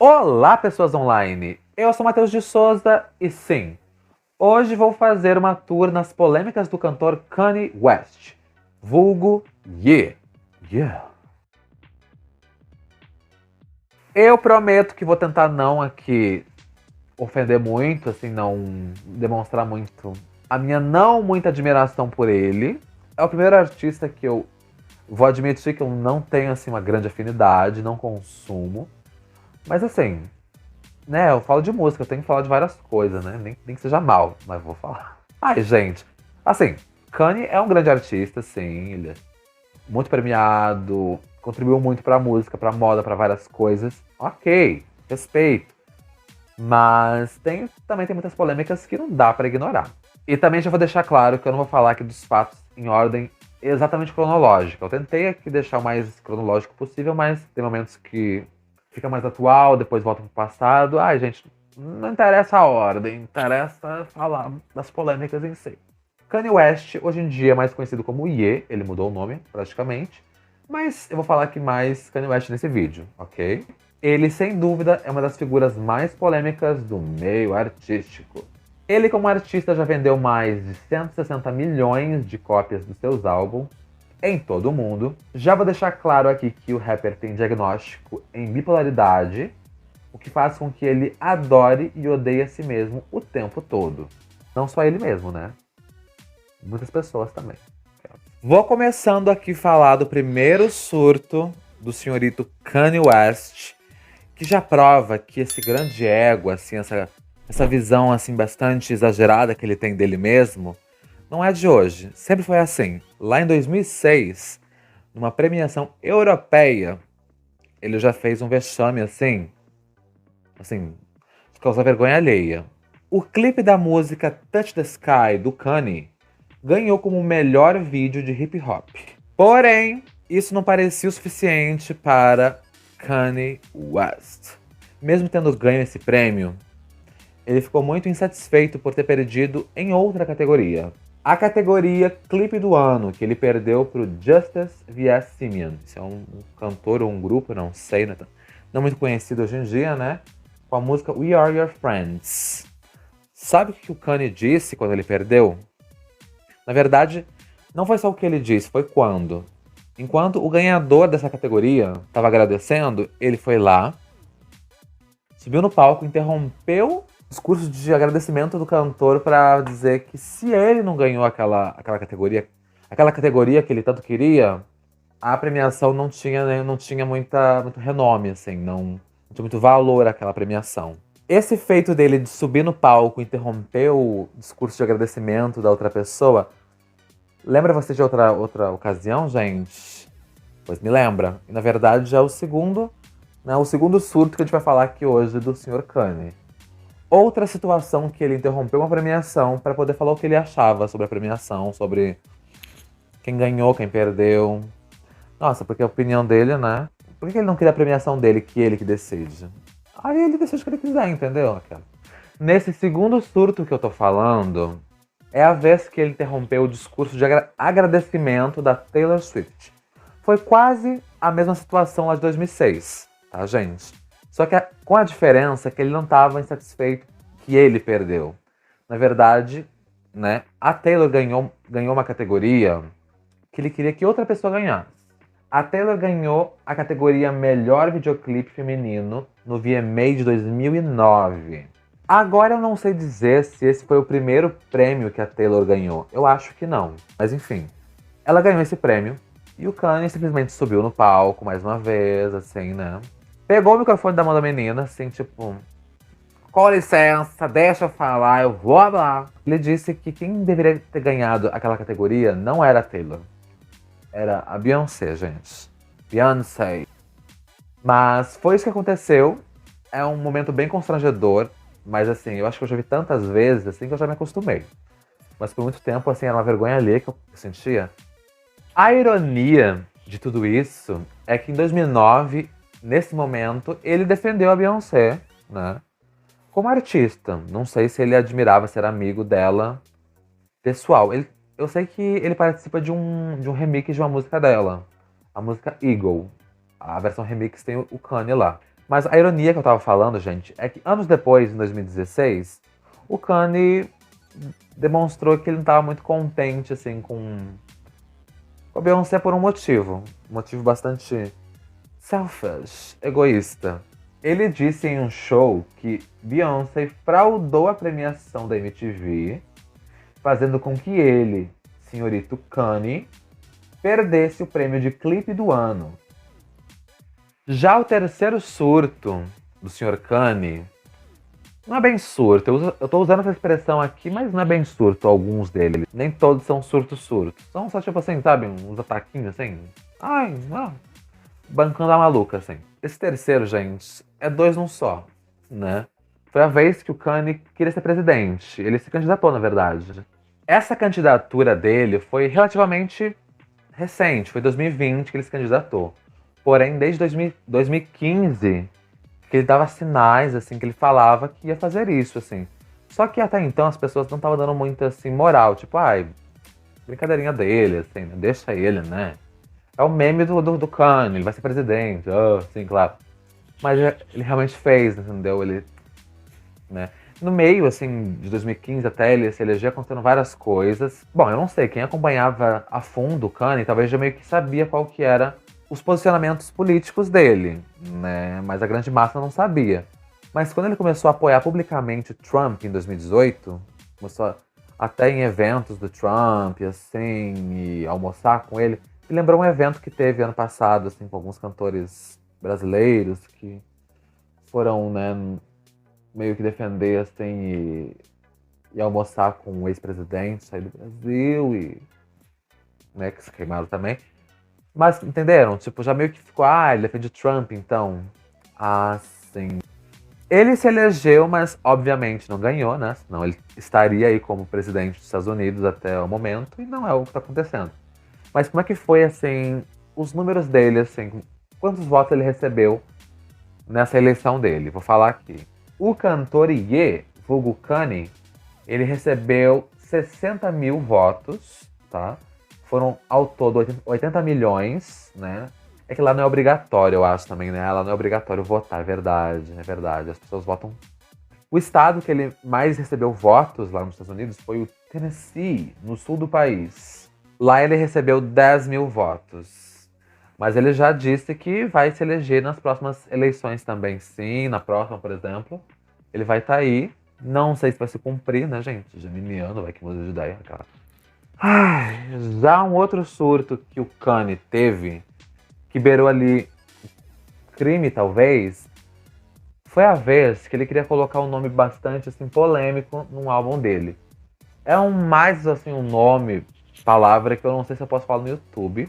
Olá, pessoas online! Eu sou Matheus de Souza e sim, hoje vou fazer uma tour nas polêmicas do cantor Kanye West, vulgo Ye. Yeah. Eu prometo que vou tentar não aqui ofender muito, assim, não demonstrar muito a minha não muita admiração por ele. É o primeiro artista que eu vou admitir que eu não tenho assim uma grande afinidade, não consumo. Mas assim, né, eu falo de música, eu tenho que falar de várias coisas, né? Nem que seja mal, mas vou falar. Ai, gente, assim, Kanye é um grande artista, sim, ele é muito premiado, contribuiu muito pra música, pra moda, pra várias coisas. Ok, respeito. Mas também tem muitas polêmicas que não dá pra ignorar. E também já vou deixar claro que eu não vou falar aqui dos fatos em ordem exatamente cronológica. Eu tentei aqui deixar o mais cronológico possível, mas tem momentos que fica mais atual, depois volta pro passado. Ai, gente, não interessa a ordem, interessa falar das polêmicas em si. Kanye West, hoje em dia é mais conhecido como Ye, ele mudou o nome praticamente, mas eu vou falar aqui mais Kanye West nesse vídeo, ok? Ele, sem dúvida, é uma das figuras mais polêmicas do meio artístico. Ele, como artista, já vendeu mais de 160 milhões de cópias dos seus álbuns em todo o mundo. Já vou deixar claro aqui que o rapper tem diagnóstico em bipolaridade, o que faz com que ele adore e odeie a si mesmo o tempo todo. Não só ele mesmo, né? Muitas pessoas também. Vou começando aqui a falar do primeiro surto do senhorito Kanye West, que já prova que esse grande ego, assim, essa visão assim bastante exagerada que ele tem dele mesmo, não é de hoje. Sempre foi assim. Lá em 2006, numa premiação europeia, ele já fez um vexame assim, de causar vergonha alheia. O clipe da música Touch the Sky, do Kanye, ganhou como o melhor vídeo de hip hop. Porém, isso não parecia o suficiente para Kanye West. Mesmo tendo ganho esse prêmio, ele ficou muito insatisfeito por ter perdido em outra categoria. A categoria Clipe do Ano, que ele perdeu para o Justice vs. Simeon. Esse é um cantor ou um grupo, não sei, não muito conhecido hoje em dia, né? Com a música We Are Your Friends. Sabe o que o Kanye disse quando ele perdeu? Na verdade, não foi só o que ele disse, foi quando. Enquanto o ganhador dessa categoria estava agradecendo, ele foi lá, subiu no palco, interrompeu o discurso de agradecimento do cantor para dizer que se ele não ganhou aquela categoria que ele tanto queria, a premiação não tinha muito renome, assim, não tinha muito valor aquela premiação. Esse feito dele de subir no palco e interromper o discurso de agradecimento da outra pessoa, lembra você de outra ocasião, gente? Pois me lembra. E na verdade já é o segundo surto que a gente vai falar aqui hoje do Sr. Kanye. Outra situação que ele interrompeu uma premiação para poder falar o que ele achava sobre a premiação, sobre quem ganhou, quem perdeu. Nossa, porque a opinião dele, né? Por que ele não queria a premiação dele, que ele que decide? Aí ele decide o que ele quiser, entendeu? Nesse segundo surto que eu tô falando, é a vez que ele interrompeu o discurso de agradecimento da Taylor Swift. Foi quase a mesma situação lá de 2006, tá, gente? Só que com a diferença que ele não estava insatisfeito que ele perdeu. Na verdade, né, a Taylor ganhou uma categoria que ele queria que outra pessoa ganhasse. A Taylor ganhou a categoria Melhor Videoclipe Feminino no VMA de 2009. Agora eu não sei dizer se esse foi o primeiro prêmio que a Taylor ganhou. Eu acho que não. Mas enfim, ela ganhou esse prêmio e o Kanye simplesmente subiu no palco mais uma vez, assim, né? Pegou o microfone da mão da menina, assim, tipo... Com licença, deixa eu falar, eu vou falar. Ele disse que quem deveria ter ganhado aquela categoria não era a Taylor. Era a Beyoncé, gente. Beyoncé. Mas foi isso que aconteceu. É um momento bem constrangedor. Mas assim, eu acho que eu já vi tantas vezes assim que eu já me acostumei. Mas por muito tempo, assim, era uma vergonha alheia que eu sentia. A ironia de tudo isso é que em 2009, nesse momento, ele defendeu a Beyoncé, né? Como artista. Não sei se ele admirava ser amigo dela pessoal. Eu sei que ele participa de um remix de uma música dela. A música Eagle. A versão remix tem o Kanye lá. Mas a ironia que eu tava falando, gente, é que anos depois, em 2016, o Kanye demonstrou que ele não tava muito contente, assim, com a Beyoncé por um motivo. Um motivo bastante selfish, egoísta. Ele disse em um show que Beyoncé fraudou a premiação da MTV, fazendo com que ele, senhorito Kanye, perdesse o prêmio de clipe do ano. Já o terceiro surto do Sr. Kanye, não é bem surto, eu tô usando essa expressão aqui, mas não é bem surto alguns deles. Nem todos são surtos. São só tipo assim, sabe, uns ataquinhos assim. Ai, não. Bancando a maluca, assim. Esse terceiro, gente, é dois num só, né? Foi a vez que o Kanye queria ser presidente. Ele se candidatou, na verdade. Essa candidatura dele foi relativamente recente, foi 2020 que ele se candidatou. Porém, desde 2015 que ele dava sinais, assim, que ele falava que ia fazer isso, assim. Só que até então as pessoas não estavam dando muita, assim, moral. Tipo, ai, brincadeirinha dele, assim, né? Deixa ele, né? É o meme do Kanye, ele vai ser presidente, sim, claro. Mas ele realmente fez, entendeu? Ele, né? No meio, assim, de 2015 até ele se eleger, acontecendo várias coisas. Bom, eu não sei, quem acompanhava a fundo o Kanye talvez já meio que sabia qual que era os posicionamentos políticos dele, né? Mas a grande massa não sabia. Mas quando ele começou a apoiar publicamente Trump em 2018, começou até em eventos do Trump, assim, e almoçar com ele, me lembrou um evento que teve ano passado, assim, com alguns cantores brasileiros que foram, né, meio que defender, assim, e almoçar com o ex-presidente, sair do Brasil e, né, que se queimaram também. Mas, entenderam? Tipo, já meio que ficou, ele defende o Trump, então. Ah, sim. Ele se elegeu, mas obviamente não ganhou, né? Senão ele estaria aí como presidente dos Estados Unidos até o momento, e não é o que tá acontecendo. Mas como é que foi, assim, os números dele, assim, quantos votos ele recebeu nessa eleição dele? Vou falar aqui. O cantor Ye, vulgo Kanye, ele recebeu 60 mil votos, tá? Foram ao todo 80 milhões, né? É que lá não é obrigatório, eu acho também, né? Lá não é obrigatório votar, é verdade, é verdade. As pessoas votam. O estado que ele mais recebeu votos lá nos Estados Unidos foi o Tennessee, no sul do país. Lá ele recebeu 10 mil votos. Mas ele já disse que vai se eleger nas próximas eleições também, sim. Na próxima, por exemplo, ele vai estar aí. Não sei se vai se cumprir, né, gente? Geminiano, vai que muda de ideia, cara. Ai, já um outro surto que o Kanye teve, que beirou ali crime, talvez, foi a vez que ele queria colocar um nome bastante, assim, polêmico num álbum dele. É assim, um nome, palavra que eu não sei se eu posso falar no YouTube.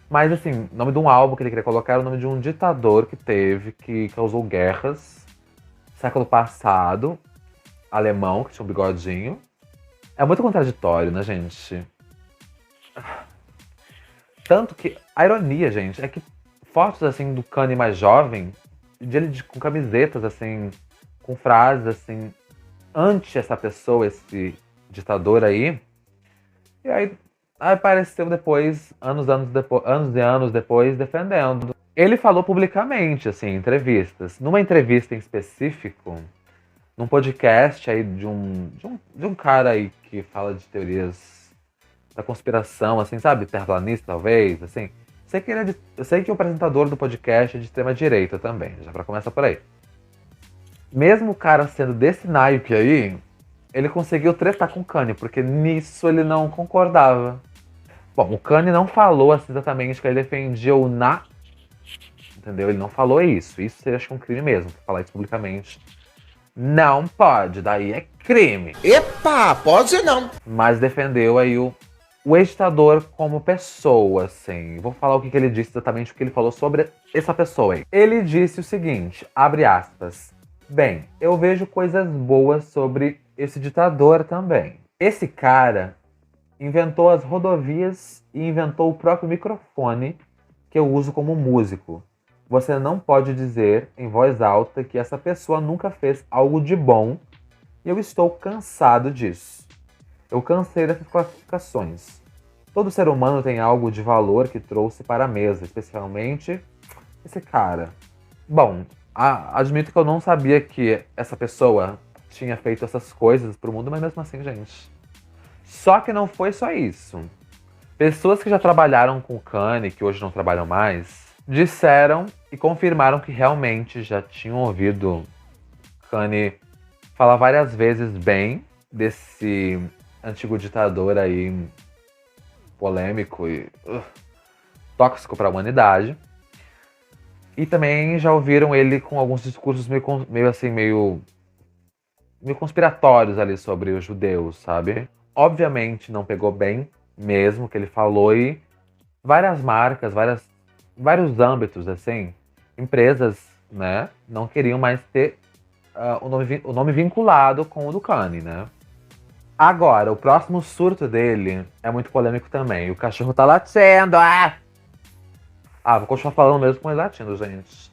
Mas, assim, o nome de um álbum que ele queria colocar era o nome de um ditador que teve, que causou guerras, século passado, alemão, que tinha um bigodinho. É muito contraditório, né, gente? Tanto que a ironia, gente, é que fotos assim do Kanye mais jovem, com camisetas assim, com frases assim, ante essa pessoa, esse ditador aí. E aí apareceu depois, anos e anos depois, defendendo. Ele falou publicamente, assim, em entrevistas. Numa entrevista em específico, num podcast aí de um cara aí que fala de teorias da conspiração, assim, sabe? Terraplanista, talvez, assim. Eu sei que o apresentador do podcast é de extrema direita também, já pra começar por aí. Mesmo o cara sendo desse naipe aí, ele conseguiu tretar com o Kanye, porque nisso ele não concordava. Bom, o Kanye não falou assim, exatamente que ele defendia o entendeu? Ele não falou isso. Isso seria, acho que um crime mesmo, falar isso publicamente. Não pode, daí é crime. Epa, pode ser não. Mas defendeu aí o ex-ditador como pessoa, assim. Vou falar o que ele disse exatamente, o que ele falou sobre essa pessoa aí. Ele disse o seguinte, abre aspas. Bem, eu vejo coisas boas sobre esse ditador também. Esse cara inventou as rodovias e inventou o próprio microfone que eu uso como músico. Você não pode dizer em voz alta que essa pessoa nunca fez algo de bom e eu estou cansado disso. Eu cansei dessas classificações. Todo ser humano tem algo de valor que trouxe para a mesa, especialmente esse cara. Bom, admito que eu não sabia que essa pessoa tinha feito essas coisas pro mundo, mas mesmo assim, gente. Só que não foi só isso. Pessoas que já trabalharam com o Kanye, que hoje não trabalham mais, disseram e confirmaram que realmente já tinham ouvido Kanye falar várias vezes bem desse antigo ditador aí polêmico e tóxico para a humanidade. E também já ouviram ele com alguns discursos meio conspiratórios ali sobre os judeus, sabe? Obviamente não pegou bem mesmo o que ele falou e várias marcas, vários âmbitos, assim, empresas, né, não queriam mais ter o nome vinculado com o do Kanye, né? Agora, o próximo surto dele é muito polêmico também. O cachorro tá latindo, vou continuar falando mesmo com ele latindo, gente.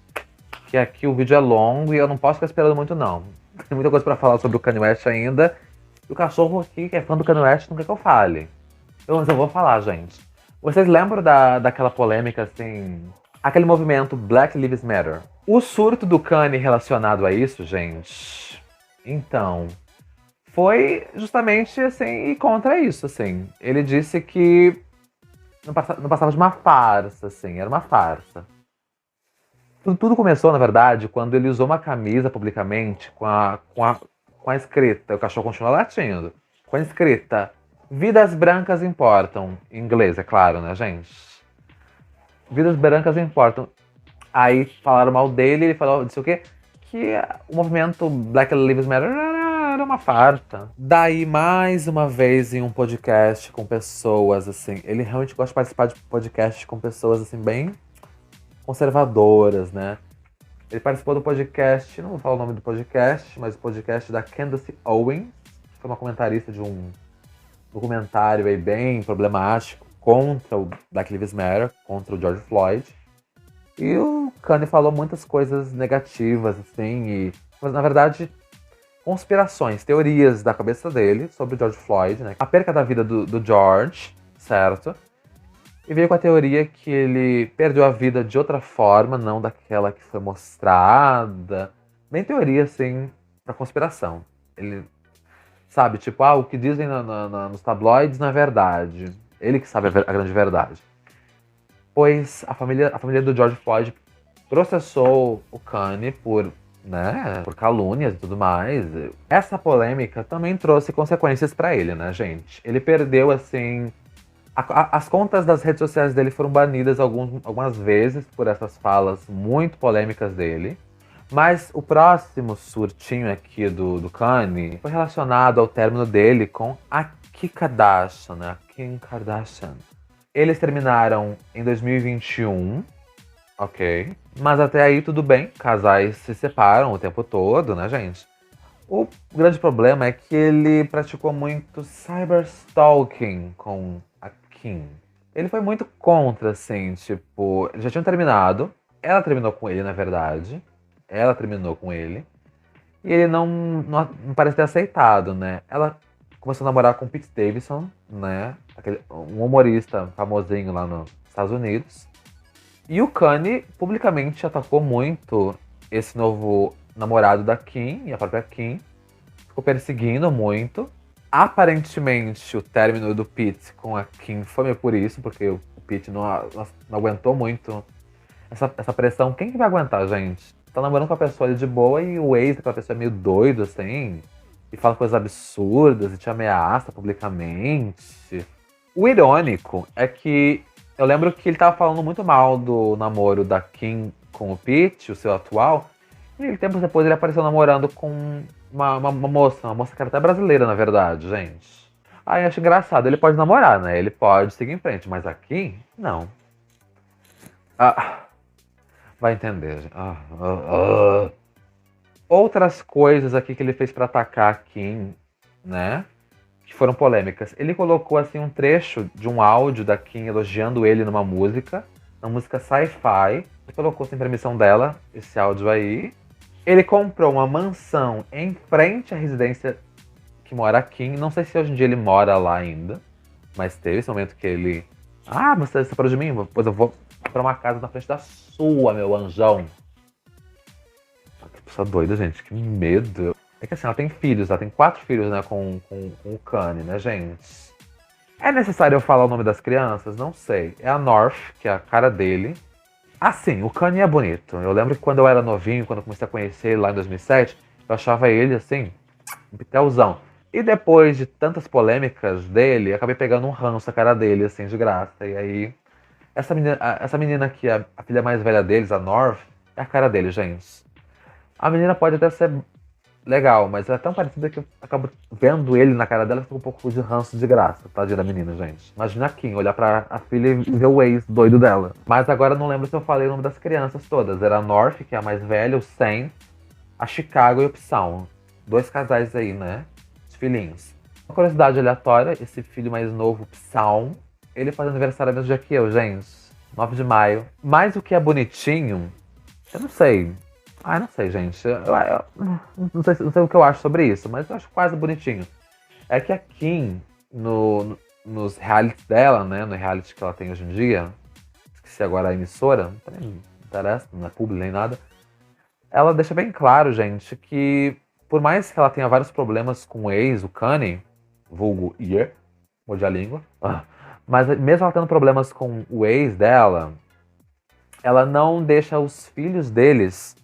Que aqui o vídeo é longo e eu não posso ficar esperando muito, não. Tem muita coisa pra falar sobre o Kanye West ainda. E o cachorro aqui, que é fã do Kanye West, não quer que eu fale. Mas eu vou falar, gente. Vocês lembram daquela polêmica, assim... Aquele movimento Black Lives Matter? O surto do Kanye relacionado a isso, gente... Então... Foi justamente, assim, contra isso, assim. Ele disse que não passava de uma farsa, assim. Era uma farsa. Tudo começou, na verdade, quando ele usou uma camisa publicamente com a escrita... O cachorro continua latindo. Com a escrita... Vidas brancas importam. Em inglês, é claro, né, gente? Vidas brancas importam. Aí falaram mal dele, ele falou, disse o quê? Que o movimento Black Lives Matter era uma farta. Daí, mais uma vez, em um podcast com pessoas, assim... Ele realmente gosta de participar de podcasts com pessoas, assim, bem conservadoras, né? Ele participou do podcast, não vou falar o nome do podcast, mas o podcast da Candace Owens, que foi uma comentarista de um documentário aí bem problemático contra o Black Lives Matter, contra o George Floyd. E o Kanye falou muitas coisas negativas, assim, mas na verdade, conspirações, teorias da cabeça dele sobre o George Floyd, né? A perca da vida do George, certo? E veio com a teoria que ele perdeu a vida de outra forma, não daquela que foi mostrada. Bem teoria, assim, pra conspiração. Ele sabe, tipo, o que dizem nos tabloides não é verdade. Ele que sabe a grande verdade. Pois a família do George Floyd processou o Kanye por calúnias e tudo mais. Essa polêmica também trouxe consequências pra ele, né, gente? Ele perdeu, assim... As contas das redes sociais dele foram banidas algumas vezes por essas falas muito polêmicas dele. Mas o próximo surtinho aqui do Kanye foi relacionado ao término dele com a Kim Kardashian, né? A Kim Kardashian. Eles terminaram em 2021, ok? Mas até aí tudo bem, casais se separam o tempo todo, né, gente? O grande problema é que ele praticou muito cyberstalking com a Kim. Ele foi muito contra, assim, tipo... Eles já tinham terminado, ela terminou com ele, na verdade. Ela terminou com ele. E ele não parece ter aceitado, né? Ela começou a namorar com o Pete Davidson, né? Um humorista famosinho lá nos Estados Unidos. E o Kanye publicamente atacou muito esse novo namorado da Kim, e a própria Kim. Ficou perseguindo muito. Aparentemente, o término do Pete com a Kim foi meio por isso, porque o Pete não aguentou muito essa pressão. Quem que vai aguentar, gente? Tá namorando com a pessoa ali de boa e o ex daquela pessoa é meio doido, assim. E fala coisas absurdas e te ameaça publicamente. O irônico é que eu lembro que ele tava falando muito mal do namoro da Kim com o Pete, o seu atual. E tempos depois ele apareceu namorando com uma moça que era até brasileira, na verdade, gente. Aí eu acho engraçado, ele pode namorar, né? Ele pode seguir em frente, mas a Kim, não. Vai entender, gente. Outras coisas aqui que ele fez pra atacar a Kim, né? Que foram polêmicas. Ele colocou, assim, um trecho de um áudio da Kim elogiando ele numa música. Na música Sci-Fi. Ele colocou sem permissão dela esse áudio aí. Ele comprou uma mansão em frente à residência que mora a Kim. Não sei se hoje em dia ele mora lá ainda. Mas teve esse momento que ele... você separou de mim? Pois eu vou pra uma casa na frente da sua, meu anjão. Pessoa doida, gente, que medo. É que assim, ela tem filhos, ela tem 4 filhos, né, com o Kanye, né, gente? É necessário eu falar o nome das crianças? Não sei. É a North, que é a cara dele. Assim, o Kanye é bonito. Eu lembro que quando eu era novinho, quando eu comecei a conhecer ele lá em 2007, eu achava ele, assim, um pitelzão. E depois de tantas polêmicas dele, eu acabei pegando um ranço a cara dele, assim, de graça. E aí, essa menina aqui, a filha mais velha deles, a North, é a cara dele, gente. A menina pode até ser legal, mas ela é tão parecida que eu acabo vendo ele na cara dela e fico um pouco de ranço de graça, tadinha da menina, gente. Imagina a Kim olhar pra a filha e ver o ex doido dela. Mas agora eu não lembro se eu falei o nome das crianças todas. Era a North, que é a mais velha, o Sam, a Chicago e o Psy. 2 casais aí, né? Os filhinhos. Uma curiosidade aleatória, esse filho mais novo, Psy, ele faz aniversário no mesmo dia que eu, gente. 9 de maio. Mas o que é bonitinho, eu não sei. Ah, não sei, gente. Não sei o que eu acho sobre isso, mas eu acho quase bonitinho. É que a Kim, nos realities dela, né? No reality que ela tem hoje em dia, esqueci agora a emissora, não interessa, não é público nem nada. Ela deixa bem claro, gente, que por mais que ela tenha vários problemas com o ex, o Kanye, vulgo Ier, morde a língua, mas mesmo ela tendo problemas com o ex dela, ela não deixa os filhos deles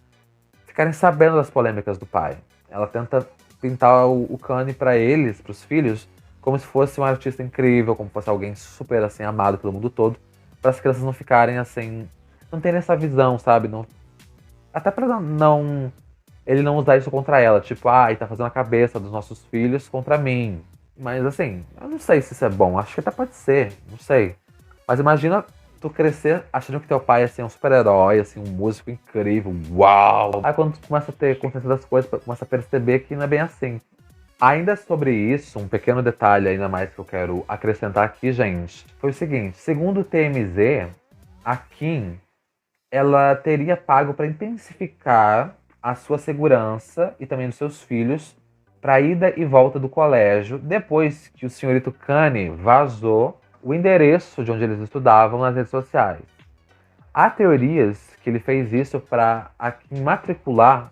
ficarem sabendo das polêmicas do pai. Ela tenta pintar o Kanye pra eles, pros filhos, como se fosse um artista incrível, como se fosse alguém super assim amado pelo mundo todo, para as crianças não ficarem assim, não terem essa visão, sabe? Não, até pra não ele não usar isso contra ela, tipo, ele tá fazendo a cabeça dos nossos filhos contra mim. Mas assim, eu não sei se isso é bom, acho que até pode ser, não sei. Mas imagina tu crescer achando que teu pai assim, é um super-herói, assim, um músico incrível, uau! Aí quando tu começa a ter consciência das coisas, começa a perceber que não é bem assim. Ainda sobre isso, um pequeno detalhe ainda mais que eu quero acrescentar aqui, gente, foi o seguinte, segundo o TMZ, a Kim, ela teria pago para intensificar a sua segurança e também dos seus filhos para a ida e volta do colégio, depois que o senhorito Kanye vazou o endereço de onde eles estudavam nas redes sociais. Há teorias que ele fez isso para matricular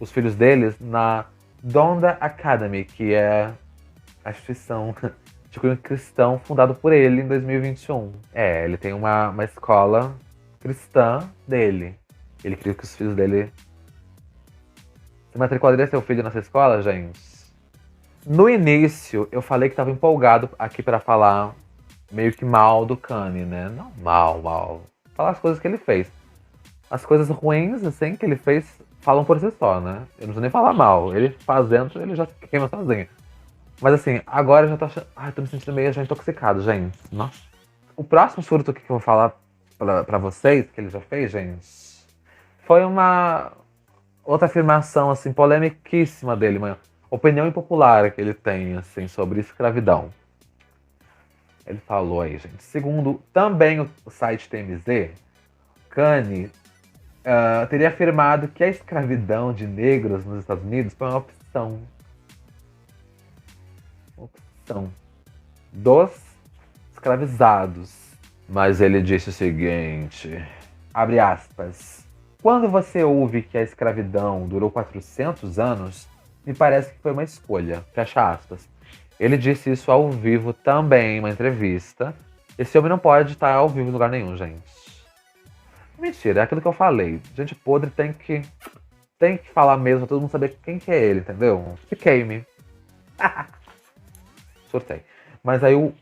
os filhos deles na Donda Academy, que é a instituição de cunho cristão fundada por ele em 2021. Ele tem uma escola cristã dele. Ele queria que os filhos dele... Você matricularia seu filho nessa escola, gente? No início, eu falei que estava empolgado aqui para falar meio que mal do Kanye, né? Não mal. Falar as coisas que ele fez. As coisas ruins, assim, que ele fez, falam por si só, né? Eu não preciso nem falar mal. Ele fazendo, ele já queima sozinho. Mas assim, agora eu já tô achando... Ai, tô me sentindo meio já intoxicado, gente. Nossa. O próximo surto que eu vou falar pra vocês, que ele já fez, gente, foi uma outra afirmação, assim, polemiquíssima dele, uma opinião impopular que ele tem, assim, sobre escravidão. Ele falou aí, gente. Segundo também o site TMZ, Kanye teria afirmado que a escravidão de negros nos Estados Unidos foi uma opção. Dos escravizados. Mas ele disse o seguinte, abre aspas, quando você ouve que a escravidão durou 400 anos, me parece que foi uma escolha, fecha aspas. Ele disse isso ao vivo também em uma entrevista. Esse homem não pode estar ao vivo em lugar nenhum, gente. Mentira, é aquilo que eu falei. Gente podre tem que falar mesmo pra todo mundo saber quem que é ele, entendeu? Fiquei-me. Surtei. Mas aí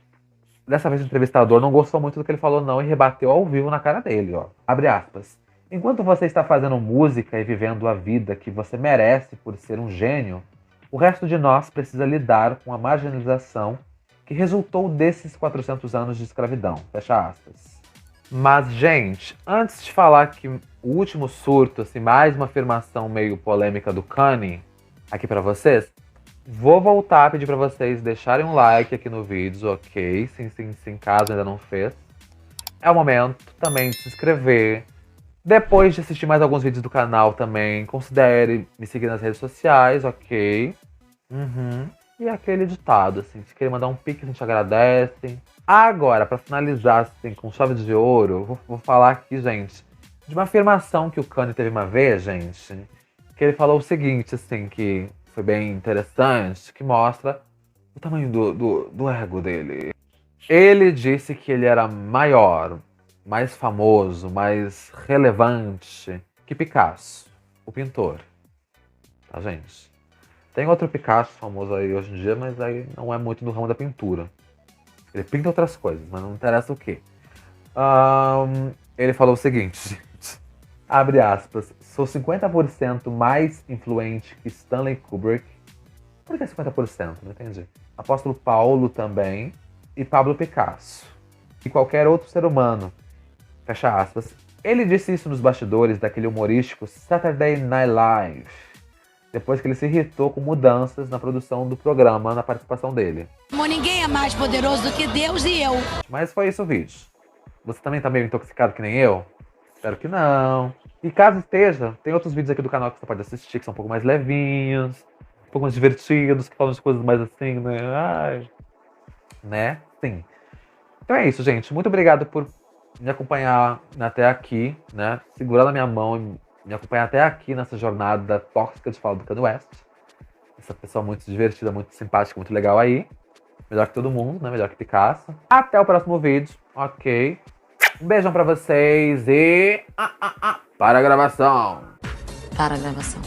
dessa vez o entrevistador não gostou muito do que ele falou não e rebateu ao vivo na cara dele, ó. Abre aspas. Enquanto você está fazendo música e vivendo a vida que você merece por ser um gênio, o resto de nós precisa lidar com a marginalização que resultou desses 400 anos de escravidão. Fecha aspas. Mas, gente, antes de falar que o último surto, assim, mais uma afirmação meio polêmica do Kanye aqui pra vocês, vou voltar a pedir pra vocês deixarem um like aqui no vídeo, ok? Sim, caso ainda não fez. É o momento também de se inscrever. Depois de assistir mais alguns vídeos do canal também, considere me seguir nas redes sociais, ok? E aquele ditado, assim, se querer mandar um pix, a gente agradece. Agora, pra finalizar, assim, com chave de ouro, vou falar aqui, gente, de uma afirmação que o Kanye teve uma vez, gente, Que ele falou o seguinte, assim, que foi bem interessante, que mostra o tamanho do ego dele. Ele disse que ele era maior, mais famoso, mais relevante que Picasso, o pintor. Tá, gente? Tem outro Picasso famoso aí hoje em dia, mas aí não é muito do ramo da pintura. Ele pinta outras coisas, mas não interessa o quê. Ele falou o seguinte, gente. Abre aspas. Sou 50% mais influente que Stanley Kubrick. Por que 50%? Não entendi. Apóstolo Paulo também. E Pablo Picasso. E qualquer outro ser humano. Fecha aspas. Ele disse isso nos bastidores daquele humorístico Saturday Night Live. Depois que ele se irritou com mudanças na produção do programa, na participação dele. Ninguém é mais poderoso do que Deus e eu. Mas foi isso o vídeo. Você também tá meio intoxicado que nem eu? Espero que não. E caso esteja, tem outros vídeos aqui do canal que você pode assistir, que são um pouco mais levinhos, um pouco mais divertidos, que falam de coisas mais assim, né? Ai. Né? Sim. Então é isso, gente. Muito obrigado por me acompanhar até aqui, né? Segurar na minha mão e me acompanhar até aqui nessa jornada tóxica de falar do Kanye West. Essa pessoa muito divertida, muito simpática, muito legal aí. Melhor que todo mundo, né? Melhor que Picasso. Até o próximo vídeo, ok? Um beijão pra vocês e... para a gravação! Para a gravação.